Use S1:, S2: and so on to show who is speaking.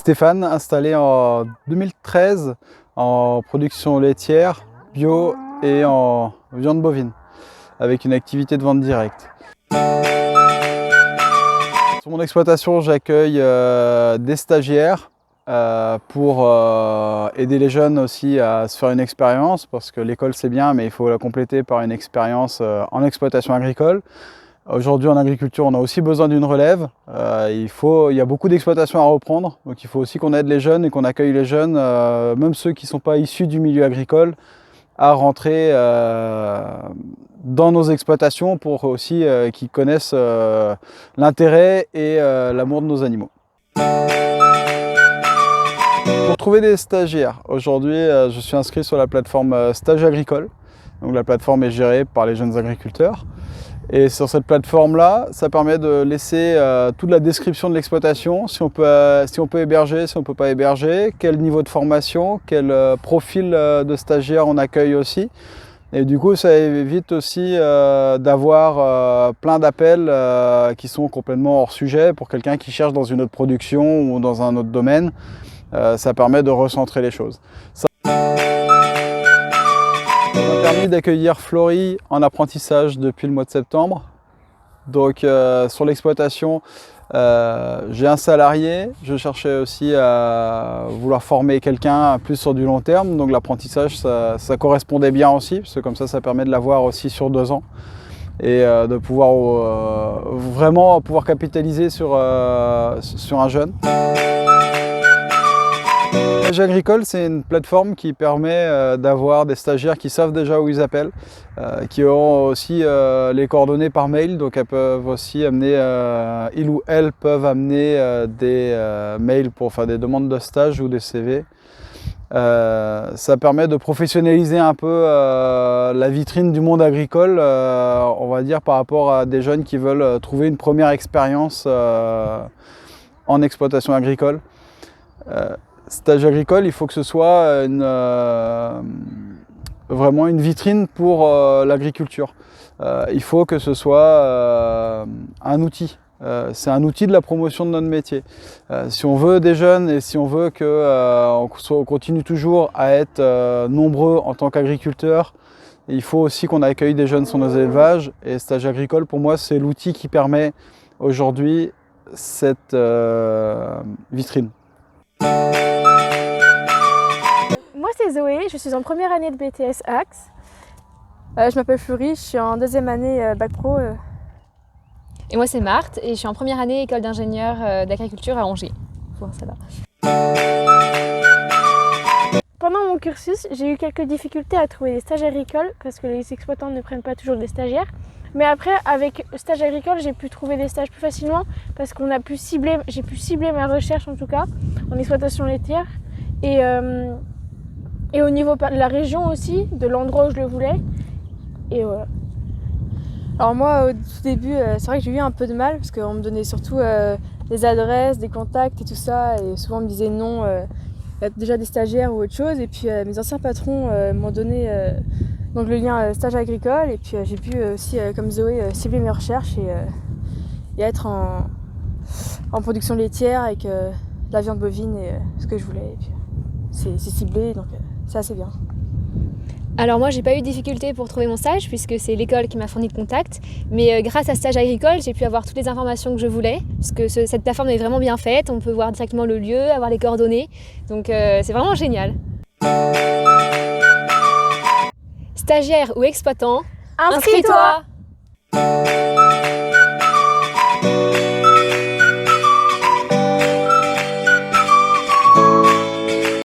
S1: Stéphane, installé en 2013 en production laitière, bio et en viande bovine, avec une activité de vente directe. Sur mon exploitation, j'accueille des stagiaires pour aider les jeunes aussi à se faire une expérience, parce que l'école c'est bien, mais il faut la compléter par une expérience en exploitation agricole. Aujourd'hui en agriculture, on a aussi besoin d'une relève. Il y a beaucoup d'exploitations à reprendre, donc il faut aussi qu'on aide les jeunes et qu'on accueille les jeunes, même ceux qui ne sont pas issus du milieu agricole, à rentrer dans nos exploitations pour aussi qu'ils connaissent l'intérêt et l'amour de nos animaux. Pour trouver des stagiaires, aujourd'hui je suis inscrit sur la plateforme Stage Agricole. Donc la plateforme est gérée par les jeunes agriculteurs. Et sur cette plateforme-là, ça permet de laisser toute la description de l'exploitation, si on peut héberger, si on ne peut pas héberger, quel niveau de formation, quel profil de stagiaire on accueille aussi. Et du coup, ça évite aussi d'avoir plein d'appels qui sont complètement hors sujet pour quelqu'un qui cherche dans une autre production ou dans un autre domaine. Ça permet de recentrer les choses. Ça m'a permis d'accueillir Florie en apprentissage depuis le mois de septembre. Donc sur l'exploitation, j'ai un salarié. Je cherchais aussi à vouloir former quelqu'un plus sur du long terme. Donc l'apprentissage, ça correspondait bien aussi, parce que comme ça permet de l'avoir aussi sur 2 ans. Et de pouvoir vraiment capitaliser sur un jeune. Stage Agricole, c'est une plateforme qui permet d'avoir des stagiaires qui savent déjà où ils appellent, qui ont aussi les coordonnées par mail, donc elles peuvent aussi amener, ils ou elles peuvent amener des mails pour faire des demandes de stage ou des CV. Ça permet de professionnaliser un peu la vitrine du monde agricole, on va dire, par rapport à des jeunes qui veulent trouver une première expérience en exploitation agricole. Stage agricole, il faut que ce soit vraiment une vitrine pour l'agriculture. Il faut que ce soit un outil. C'est un outil de la promotion de notre métier. Si on veut des jeunes et si on veut qu'on continue toujours à être nombreux en tant qu'agriculteurs, il faut aussi qu'on accueille des jeunes sur nos élevages. Et Stage Agricole, pour moi, c'est l'outil qui permet aujourd'hui cette vitrine.
S2: Moi c'est Zoé, je suis en première année de BTS Axe. Je m'appelle Florie, je suis en 2e année Bac Pro.
S3: Et moi c'est Marthe et je suis en première année école d'ingénieur d'agriculture à Angers. Voilà, ça va.
S2: Pendant mon cursus, j'ai eu quelques difficultés à trouver des stages agricoles parce que les exploitants ne prennent pas toujours des stagiaires. Mais après, avec Stage Agricole, j'ai pu trouver des stages plus facilement parce qu'on a pu cibler, j'ai pu cibler ma recherche en tout cas en exploitation laitière et au niveau de la région aussi, de l'endroit où je le voulais. Et voilà.
S4: Alors moi, au tout début, c'est vrai que j'ai eu un peu de mal parce qu'on me donnait surtout des adresses, des contacts et tout ça. Et souvent, on me disait non, il y a déjà des stagiaires ou autre chose. Et puis, mes anciens patrons m'ont donné donc le lien Stage Agricole. Et puis, j'ai pu aussi, comme Zoé, cibler mes recherches et être en production laitière avec la viande bovine et ce que je voulais. Et puis, c'est ciblé, donc c'est assez bien.
S3: Alors moi j'ai pas eu de difficulté pour trouver mon stage puisque c'est l'école qui m'a fourni le contact, mais grâce à Stage Agricole j'ai pu avoir toutes les informations que je voulais puisque cette plateforme est vraiment bien faite, on peut voir directement le lieu, avoir les coordonnées, donc c'est vraiment génial. Stagiaire ou exploitant, inscris-toi!